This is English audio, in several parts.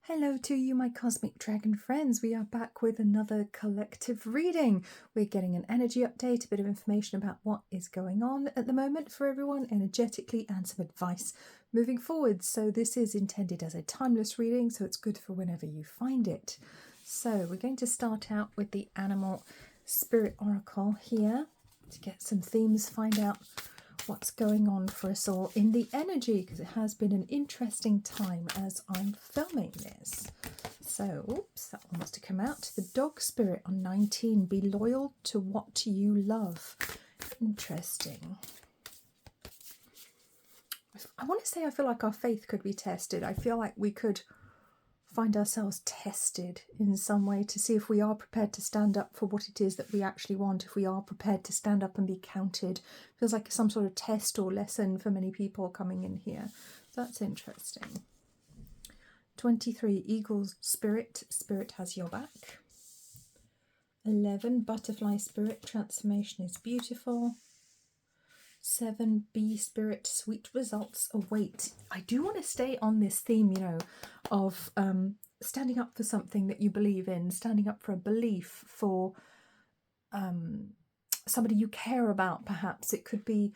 Hello to you, my cosmic dragon friends. We are back with another collective reading. We're getting an energy update, a bit of information about what is going on at the moment for everyone energetically, and some advice moving forward. So this is intended as a timeless reading, so it's good for whenever you find it. So we're going to start out with the animal spirit oracle here to get some themes, find out what's going on for us all in the energy, because it has been an interesting time as I'm filming this. So, oops, that one must have come out. The dog spirit on 19, be loyal to what you love. Interesting. I want to say I feel like our faith could be tested. I feel like we could find ourselves tested in some way to see if we are prepared to stand up for what it is that we actually want, if we are prepared to stand up and be counted. Feels like some sort of test or lesson for many people coming in here. So that's interesting. 23, eagles spirit, spirit has your back. 11, butterfly spirit, transformation is beautiful. 7, bee spirit, sweet results await. I do want to stay on this theme, of standing up for something that you believe in, standing up for a belief, for somebody you care about, perhaps. It could be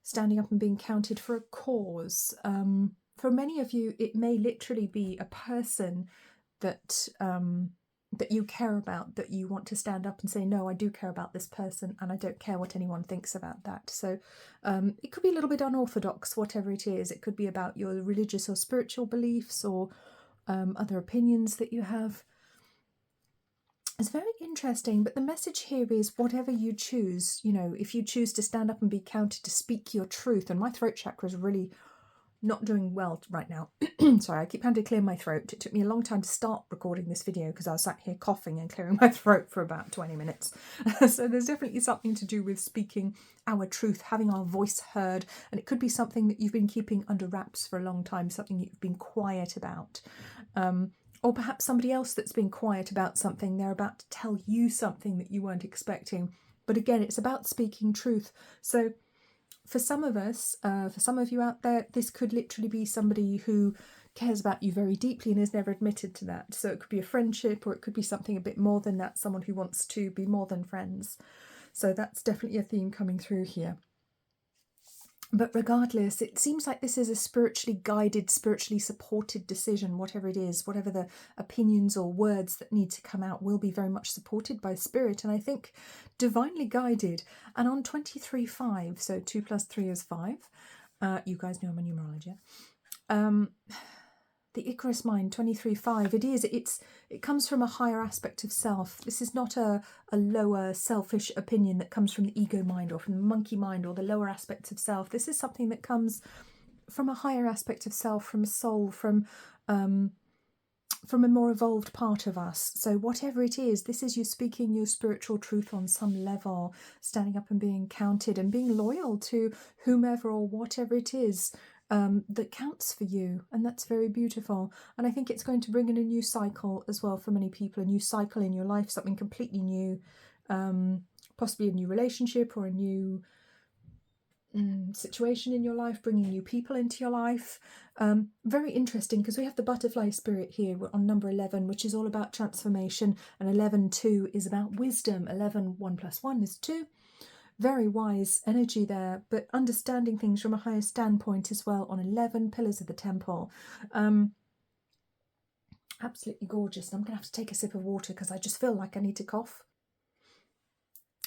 standing up and being counted for a cause. For many of you, it may literally be a person that that you care about, that you want to stand up and say, no, I do care about this person and I don't care what anyone thinks about that. So it could be a little bit unorthodox, whatever it is. It could be about your religious or spiritual beliefs or other opinions that you have. It's very interesting, but the message here is whatever you choose, if you choose to stand up and be counted, to speak your truth, and my throat chakra is really not doing well right now. Sorry, I keep having to clear my throat. It took me a long time to start recording this video because I was sat here coughing and clearing my throat for about 20 minutes. So there's definitely something to do with speaking our truth, having our voice heard, and it could be something that you've been keeping under wraps for a long time, something you've been quiet about. Or perhaps somebody else that's been quiet about something, they're about to tell you something that you weren't expecting. But again, it's about speaking truth. So for some of us, for some of you out there, this could literally be somebody who cares about you very deeply and has never admitted to that. So it could be a friendship, or it could be something a bit more than that, someone who wants to be more than friends. So that's definitely a theme coming through here. But regardless, it seems like this is a spiritually guided, spiritually supported decision, whatever it is, whatever the opinions or words that need to come out will be very much supported by spirit, and I think divinely guided. And on 23.5, so 2 plus 3 is 5. You guys know I'm a numerology. The Icarus mind, 23.5, it comes from a higher aspect of self. This is not a lower selfish opinion that comes from the ego mind or from the monkey mind or the lower aspects of self. This is something that comes from a higher aspect of self, from a soul, from a more evolved part of us. So whatever it is, this is you speaking your spiritual truth on some level, standing up and being counted and being loyal to whomever or whatever it is that counts for you, and that's very beautiful. And I think it's going to bring in a new cycle as well for many people, a new cycle in your life, something completely new, possibly a new relationship or a new situation in your life, bringing new people into your life. Very interesting, because we have the butterfly spirit here on number 11, which is all about transformation, and 11.2 is about wisdom. 11, 1 plus 1 is 2. Very wise energy there, but understanding things from a higher standpoint as well on 11, pillars of the temple. Absolutely gorgeous. And I'm going to have to take a sip of water because I just feel like I need to cough.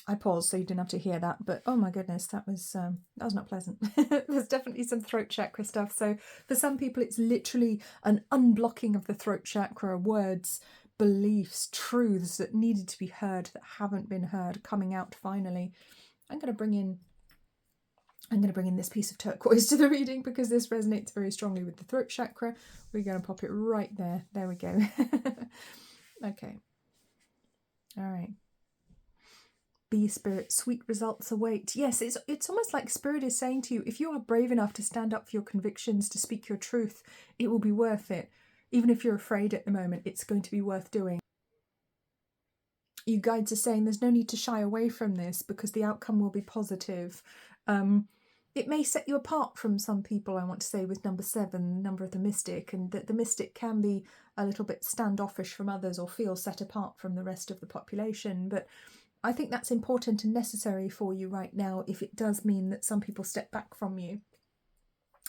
I paused so you didn't have to hear that, but oh my goodness, that was not pleasant. There's definitely some throat chakra stuff. So for some people, it's literally an unblocking of the throat chakra, words, beliefs, truths that needed to be heard that haven't been heard, coming out finally. I'm going to bring in this piece of turquoise to the reading because this resonates very strongly with the throat chakra. We're going to pop it right there. There we go. Okay. All right. Bee spirit, sweet results await. Yes, it's almost like spirit is saying to you, if you are brave enough to stand up for your convictions, to speak your truth, it will be worth it. Even if you're afraid at the moment, it's going to be worth doing. You guides are saying there's no need to shy away from this because the outcome will be positive. it may set you apart from some people, I want to say, with number 7, number of the mystic, and that the mystic can be a little bit standoffish from others or feel set apart from the rest of the population. But I think that's important and necessary for you right now. If it does mean that some people step back from you,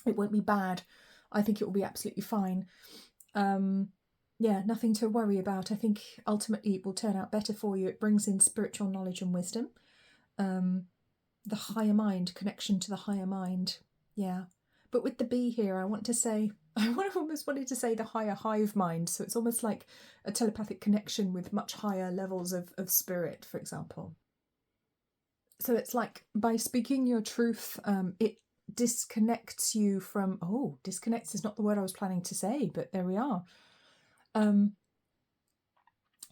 it won't be bad. I think it will be absolutely fine. Yeah, nothing to worry about. I think ultimately it will turn out better for you. It brings in spiritual knowledge and wisdom. The higher mind, connection to the higher mind. Yeah. But with the B here, I want to say, I almost wanted to say the higher hive mind. So it's almost like a telepathic connection with much higher levels of spirit, for example. So it's like by speaking your truth, it disconnects you from, disconnects is not the word I was planning to say, but there we are.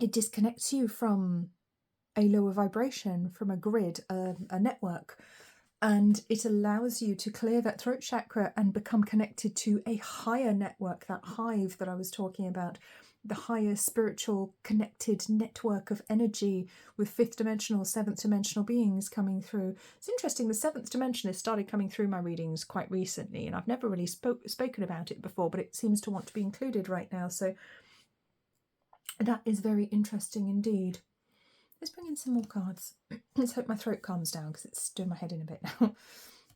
It disconnects you from a lower vibration, from a grid, a network, and it allows you to clear that throat chakra and become connected to a higher network, that hive that I was talking about, the higher spiritual connected network of energy with 5th dimensional, 7th dimensional beings coming through. It's interesting, the 7th dimension has started coming through my readings quite recently, and I've never really spoken about it before, but it seems to want to be included right now, so that is very interesting indeed. Let's bring in some more cards. Let's hope my throat calms down because it's doing my head in a bit now.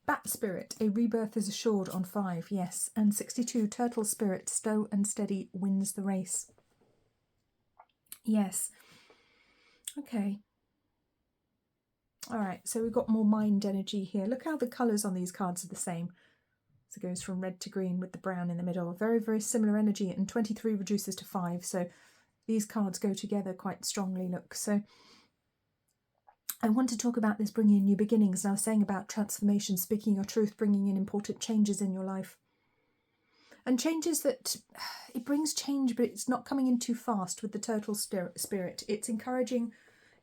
Bat Spirit, a rebirth is assured on 5, yes. And 62, Turtle Spirit, slow and steady wins the race. Yes. Okay. All right, so we've got more mind energy here. Look how the colours on these cards are the same. So it goes from red to green with the brown in the middle. Very, very similar energy, and 23 reduces to 5. So these cards go together quite strongly, look. So I want to talk about this bringing in new beginnings. And I was saying about transformation, speaking your truth, bringing in important changes in your life. And changes that, it brings change, but it's not coming in too fast with the turtle spirit. It's encouraging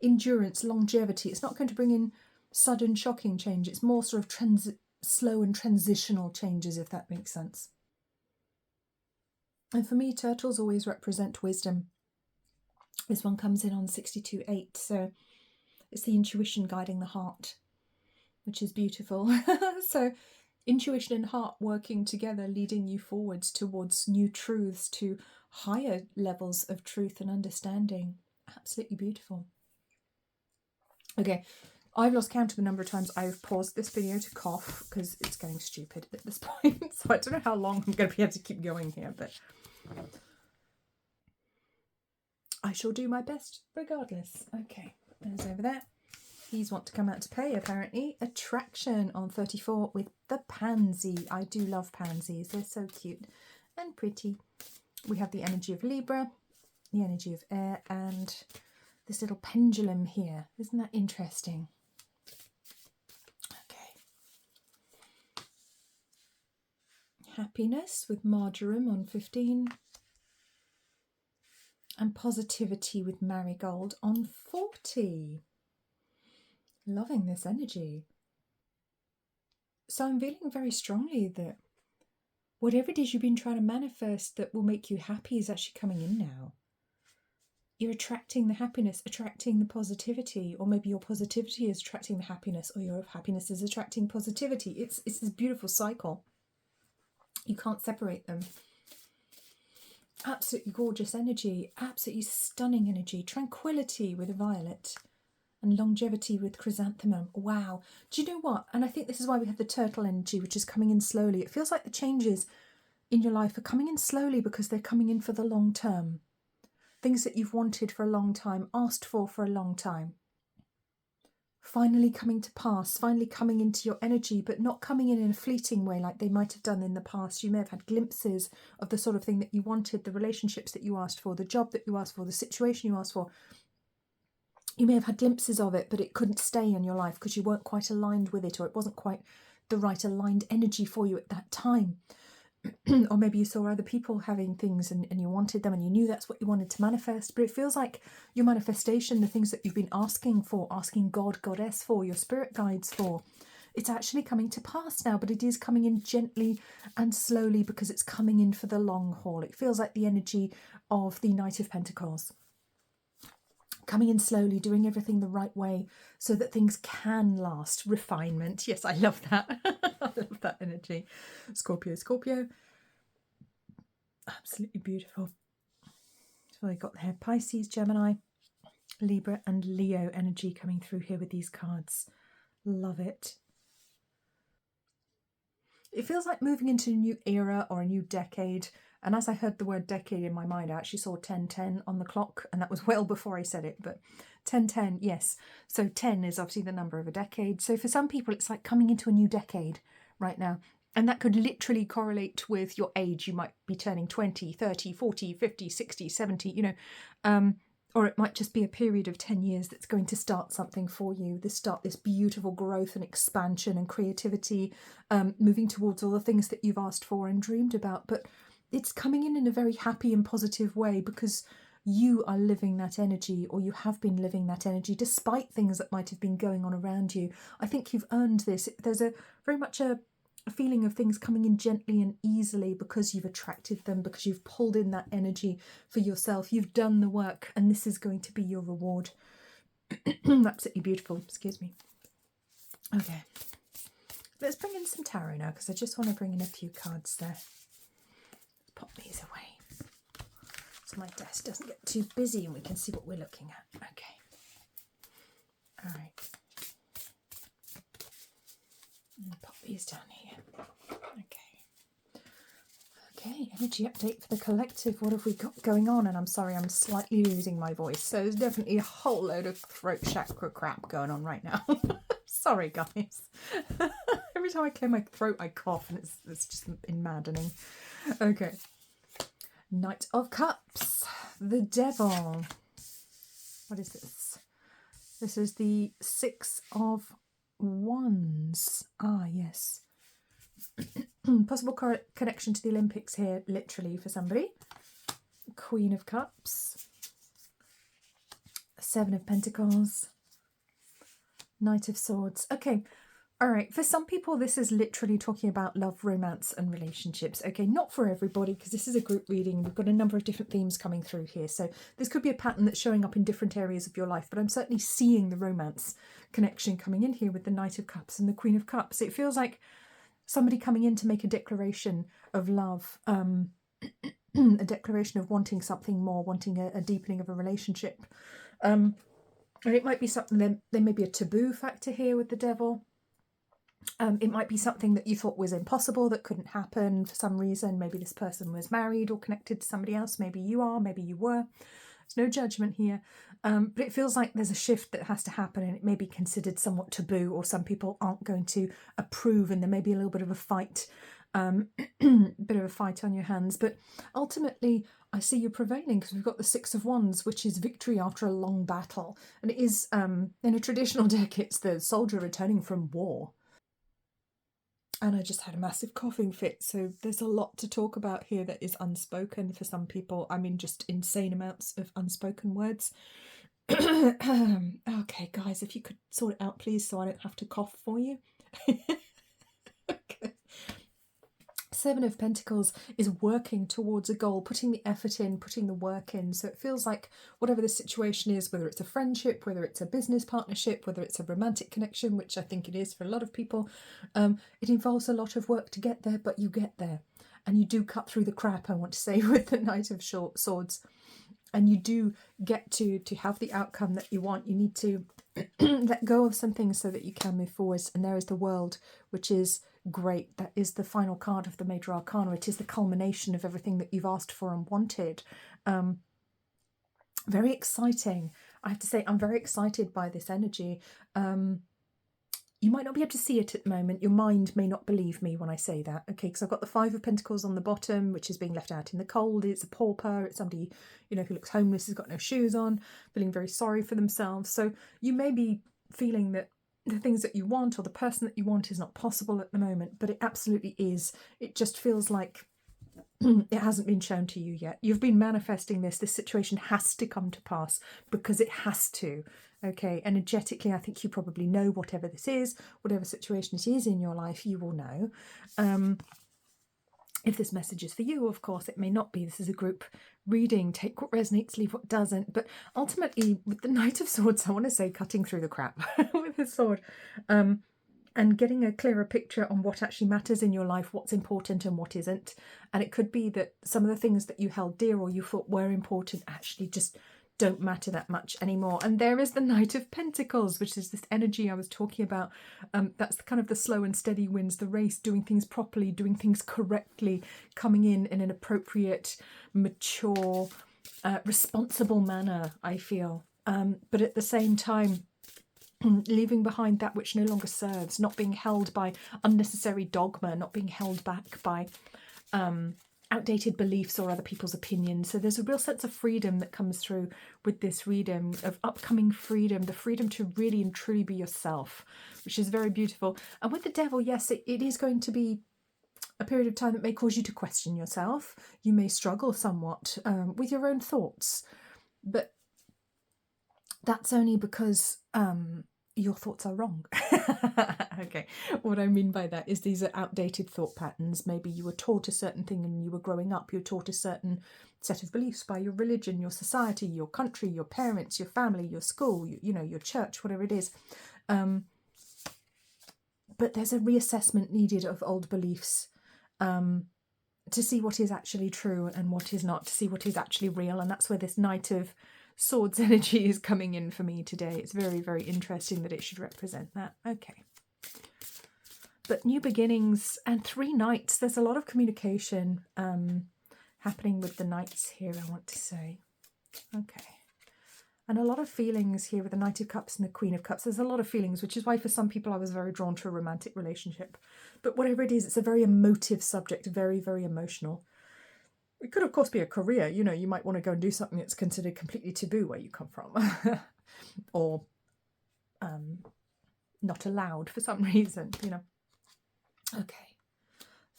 endurance, longevity. It's not going to bring in sudden, shocking change. It's more sort of slow and transitional changes, if that makes sense. And for me, turtles always represent wisdom. This one comes in on 62.8, so it's the intuition guiding the heart, which is beautiful. So intuition and heart working together, leading you forwards towards new truths, to higher levels of truth and understanding. Absolutely beautiful. Okay, I've lost count of the number of times I've paused this video to cough because it's getting stupid at this point. So I don't know how long I'm going to be able to keep going here, but I shall do my best regardless. Okay, there's over there. These want to come out to play, apparently. Attraction on 34 with the pansy. I do love pansies. They're so cute and pretty. We have the energy of Libra, the energy of air, and this little pendulum here. Isn't that interesting? Okay. Happiness with marjoram on 15. And positivity with marigold on 40. Loving this energy. So I'm feeling very strongly that whatever it is you've been trying to manifest that will make you happy is actually coming in now. You're attracting the happiness, attracting the positivity, or maybe your positivity is attracting the happiness, or your happiness is attracting positivity. It's this beautiful cycle. You can't separate them. Absolutely gorgeous energy, absolutely stunning energy, tranquility with a violet, and longevity with chrysanthemum. Wow. Do you know what? And I think this is why we have the turtle energy, which is coming in slowly. It feels like the changes in your life are coming in slowly because they're coming in for the long term. Things that you've wanted for a long time, asked for a long time. Finally coming to pass, finally coming into your energy, but not coming in a fleeting way like they might have done in the past. You may have had glimpses of the sort of thing that you wanted, the relationships that you asked for, the job that you asked for, the situation you asked for. You may have had glimpses of it, but it couldn't stay in your life because you weren't quite aligned with it, or it wasn't quite the right aligned energy for you at that time. Or maybe you saw other people having things and you wanted them and you knew that's what you wanted to manifest. But it feels like your manifestation, the things that you've been asking for, asking God, Goddess for, your spirit guides for, it's actually coming to pass now, but it is coming in gently and slowly because it's coming in for the long haul. It feels like the energy of the Knight of Pentacles. coming in slowly, doing everything the right way so that things can last. Refinement. Yes, I love that. I love that energy. Scorpio, Scorpio. Absolutely beautiful. So I got there Pisces, Gemini, Libra and Leo energy coming through here with these cards. Love it. It feels like moving into a new era or a new decade. And as I heard the word decade in my mind, I actually saw 1010 on the clock, and that was well before I said it, but 1010, yes. So 10 is obviously the number of a decade. So for some people, it's like coming into a new decade right now. And that could literally correlate with your age. You might be turning 20, 30, 40, 50, 60, 70, you know, or it might just be a period of 10 years that's going to start something for you. This beautiful growth and expansion and creativity, moving towards all the things that you've asked for and dreamed about. But it's coming in a very happy and positive way because you are living that energy, or you have been living that energy despite things that might have been going on around you. I think you've earned this. There's a very much a feeling of things coming in gently and easily because you've attracted them, because you've pulled in that energy for yourself. You've done the work, and this is going to be your reward. Absolutely beautiful. Excuse me. Okay. Let's bring in some tarot now, because I just want to bring in a few cards there. Pop these away so my desk doesn't get too busy and we can see what we're looking at. Okay. All right. Pop these down here. Okay, energy update for the collective. What have we got going on? And I'm sorry, I'm slightly losing my voice. So there's definitely a whole load of throat chakra crap going on right now. Sorry, guys. Every time I clear my throat, I cough, and it's just maddening. Okay. Knight of Cups. The Devil. What is this? This is the Six of Wands. Ah, yes. Possible connection to the Olympics here, literally, for somebody. Queen of Cups. Seven of Pentacles. Knight of Swords. Okay, all right. For some people, this is literally talking about love, romance, and relationships. Okay, not for everybody, because this is a group reading. We've got a number of different themes coming through here. So this could be a pattern that's showing up in different areas of your life, but I'm certainly seeing the romance connection coming in here with the Knight of Cups and the Queen of Cups. It feels like somebody coming in to make a declaration of love, a declaration of wanting something more, wanting a deepening of a relationship. And it might be something, there may be a taboo factor here with the Devil. It might be something that you thought was impossible, that couldn't happen for some reason. Maybe this person was married or connected to somebody else. Maybe you are, maybe you were. There's no judgment here. But it feels like there's a shift that has to happen, and it may be considered somewhat taboo, or some people aren't going to approve, and there may be a little bit of a fight, bit of a fight on your hands. But ultimately, I see you prevailing, because we've got the Six of Wands, which is victory after a long battle. And it is, in a traditional deck, it's the soldier returning from war. And I just had a massive coughing fit, so there's a lot to talk about here that is unspoken for some people. I mean, just insane amounts of unspoken words. Okay, guys, if you could sort it out, please, so I don't have to cough for you. Okay. Seven of Pentacles is working towards a goal, putting the effort in, putting the work in. So it feels like whatever the situation is, whether it's a friendship, whether it's a business partnership, whether it's a romantic connection, which I think it is for a lot of people, it involves a lot of work to get there, but you get there. And you do cut through the crap, I want to say, with the Knight of Swords. And you do get to have the outcome that you want. You need to let go of some things so that you can move forwards. And there is the World, which is great. That is the final card of the Major Arcana. It is the culmination of everything that you've asked for and wanted. Very exciting. I have to say, I'm very excited by this energy. You might not be able to see it at the moment. Your mind may not believe me when I say that. Okay, because I've got the Five of Pentacles on the bottom, which is being left out in the cold. It's a pauper. It's somebody, you know, who looks homeless, has got no shoes on, feeling very sorry for themselves. So you may be feeling that the things that you want, or the person that you want, is not possible at the moment, but it absolutely is. It just feels like it hasn't been shown to you yet. You've been manifesting this. This situation has to come to pass because it has to. Okay, energetically, I think you probably know whatever this is, whatever situation it is in your life, you will know. If this message is for you, of course, it may not be. This is a group reading. Take what resonates, leave what doesn't. But ultimately, with the Knight of Swords, I want to say cutting through the crap with the sword. And getting a clearer picture on what actually matters in your life, what's important and what isn't. And it could be that some of the things that you held dear or you thought were important actually just don't matter that much anymore. And there is the Knight of Pentacles, which is this energy I was talking about. That's kind of the slow and steady wins the race, doing things properly, doing things correctly, coming in an appropriate, mature, responsible manner, I feel. But at the same time, leaving behind that which no longer serves, not being held by unnecessary dogma, not being held back by outdated beliefs or other people's opinions. So there's a real sense of freedom that comes through with this reading, of upcoming freedom, the freedom to really and truly be yourself, which is very beautiful. And with the Devil, yes, it is going to be a period of time that may cause you to question yourself. You may struggle somewhat with your own thoughts, but that's only because your thoughts are wrong. Okay, what I mean by that is these are outdated thought patterns. Maybe you were taught a certain thing and you were growing up, you were taught a certain set of beliefs by your religion, your society, your country, your parents, your family, your school, you know, your church, whatever it is. But there's a reassessment needed of old beliefs to see what is actually true and what is not, to see what is actually real. And that's where this Knight of Swords energy is coming in for me today. It's very, very interesting that it should represent that. Okay. But new beginnings and 3 knights. There's a lot of communication happening with the knights here, I want to say. Okay. And a lot of feelings here with the Knight of Cups and the Queen of Cups. There's a lot of feelings, which is why for some people I was very drawn to a romantic relationship. But whatever it is, it's a very emotive subject, very, very emotional. It could, of course, be a career. You know, you might want to go and do something that's considered completely taboo where you come from. Or not allowed for some reason, you know. Okay.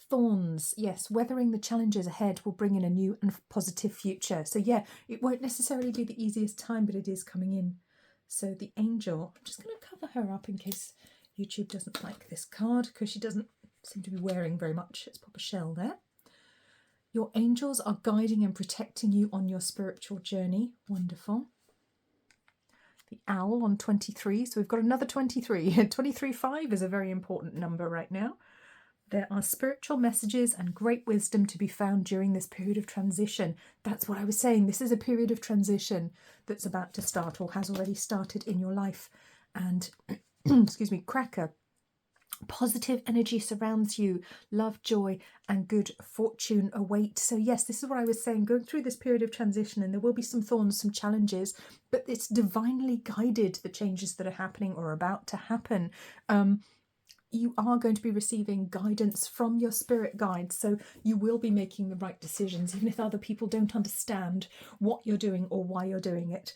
Thorns. Yes, weathering the challenges ahead will bring in a new and positive future. So, yeah, it won't necessarily be the easiest time, but it is coming in. So, the Angel. I'm just going to cover her up in case YouTube doesn't like this card, because she doesn't seem to be wearing very much. Let's pop a shell there. Your angels are guiding and protecting you on your spiritual journey. Wonderful. The Owl on 23. So we've got another 23. 23.5 is a very important number right now. There are spiritual messages and great wisdom to be found during this period of transition. That's what I was saying. This is a period of transition that's about to start or has already started in your life. And, excuse me, Cracker. Positive energy surrounds you, love, joy, and good fortune await. So yes, this is what I was saying, going through this period of transition, and there will be some thorns, some challenges, but it's divinely guided, the changes that are happening or about to happen. You are going to be receiving guidance from your spirit guides, so you will be making the right decisions, even if other people don't understand what you're doing or why you're doing it.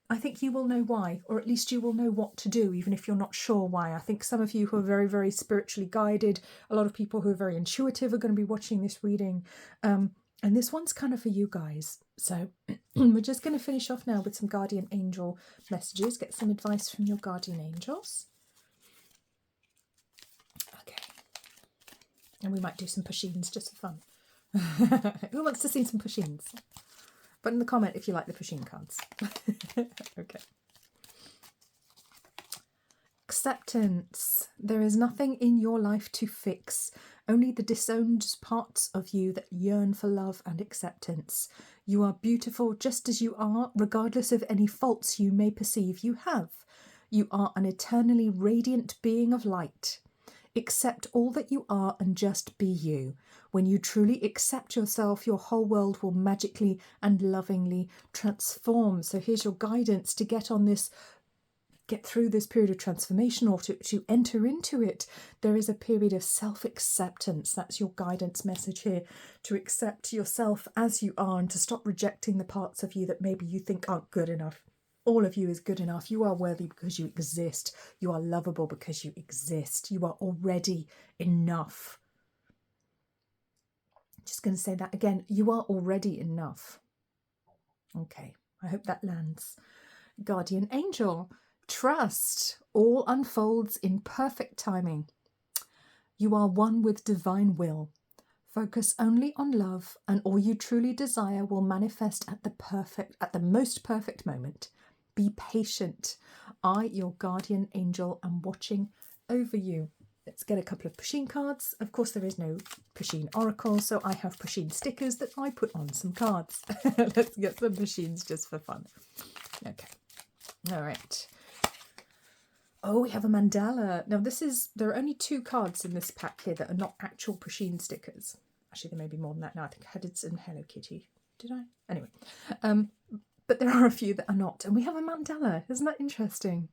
I think you will know why, or at least you will know what to do, even if you're not sure why. I think some of you who are very, very spiritually guided, a lot of people who are very intuitive are going to be watching this reading. And this one's kind of for you guys. So we're just going to finish off now with some guardian angel messages, get some advice from your guardian angels. Okay. And we might do some pushins just for fun. Who wants to see some pushins? Put in the comment if you like the pushing cards. Okay. Acceptance. There is nothing in your life to fix, only the disowned parts of you that yearn for love and acceptance. You are beautiful just as you are, regardless of any faults you may perceive you have. You are an eternally radiant being of light. Accept all that you are and just be you. When you truly accept yourself, your whole world will magically and lovingly transform. So here's your guidance to get through this period of transformation, or to enter into it. There is a period of self-acceptance. That's your guidance message here, to accept yourself as you are and to stop rejecting the parts of you that maybe you think aren't good enough. All of you is good enough. You are worthy because you exist. You are lovable because you exist. You are already enough. Just going to say that again. You are already enough. Okay, I hope that lands. Guardian angel. Trust. All unfolds in perfect timing. You are one with divine will. Focus only on love, and all you truly desire will manifest at the most perfect moment. Be patient. I, your guardian angel, am watching over you. Let's get a couple of Pusheen cards. Of course, there is no Pusheen oracle, so I have Pusheen stickers that I put on some cards. Let's get some Pusheens just for fun. Okay. All right. Oh, we have a mandala. Now, there are only 2 cards in this pack here that are not actual Pusheen stickers. Actually, there may be more than that now. I think I had it in Hello Kitty. Did I? Anyway. But there are a few that are not. And we have a mandala. Isn't that interesting?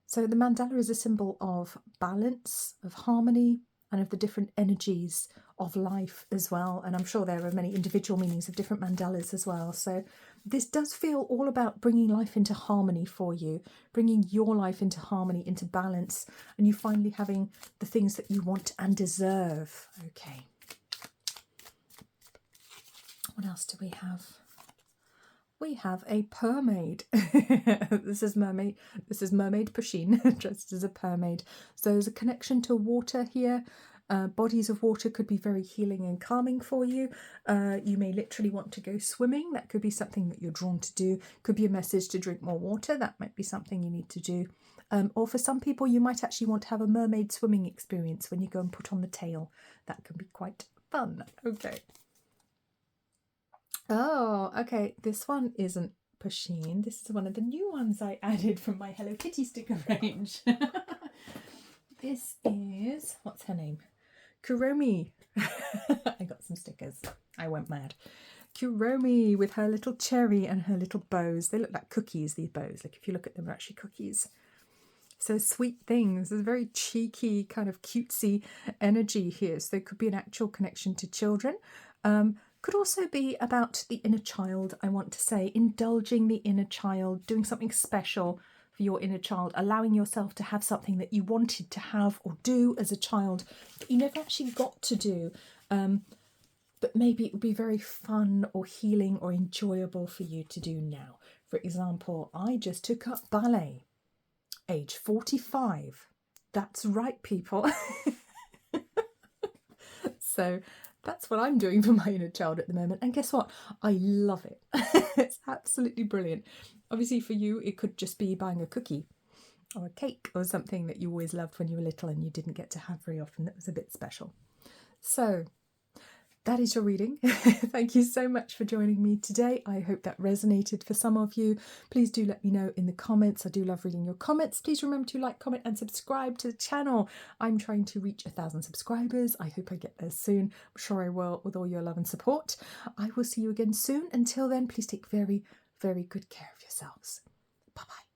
So the mandala is a symbol of balance, of harmony, and of the different energies of life as well. And I'm sure there are many individual meanings of different mandalas as well. So this does feel all about bringing life into harmony for you, bringing your life into harmony, into balance, and you finally having the things that you want and deserve. Okay. What else do we have? We have a mermaid. This is mermaid Pusheen dressed as a mermaid. So there's a connection to water here. Bodies of water could be very healing and calming for you. You may literally want to go swimming. That could be something that you're drawn to do. Could be a message to drink more water. That might be something you need to do. Or for some people, you might actually want to have a mermaid swimming experience when you go and put on the tail. That can be quite fun. Okay. Oh, okay. This one isn't Pusheen. This is one of the new ones I added from my Hello Kitty sticker range. This is, what's her name? Kuromi. I got some stickers. I went mad. Kuromi with her little cherry and her little bows. They look like cookies, these bows. Like if you look at them, they're actually cookies. So sweet things. There's a very cheeky, kind of cutesy energy here. So there could be an actual connection to children. Could also be about the inner child, I want to say, indulging the inner child, doing something special for your inner child, allowing yourself to have something that you wanted to have or do as a child that you never actually got to do. But maybe it would be very fun or healing or enjoyable for you to do now. For example, I just took up ballet, age 45. That's right, people. So that's what I'm doing for my inner child at the moment. And guess what? I love it. It's absolutely brilliant. Obviously for you, it could just be buying a cookie or a cake or something that you always loved when you were little and you didn't get to have very often. That was a bit special. So that is your reading. Thank you so much for joining me today. I hope that resonated for some of you. Please do let me know in the comments. I do love reading your comments. Please remember to like, comment and subscribe to the channel. I'm trying to reach 1,000 subscribers. I hope I get there soon. I'm sure I will, with all your love and support. I will see you again soon. Until then, please take very, very good care of yourselves. Bye-bye.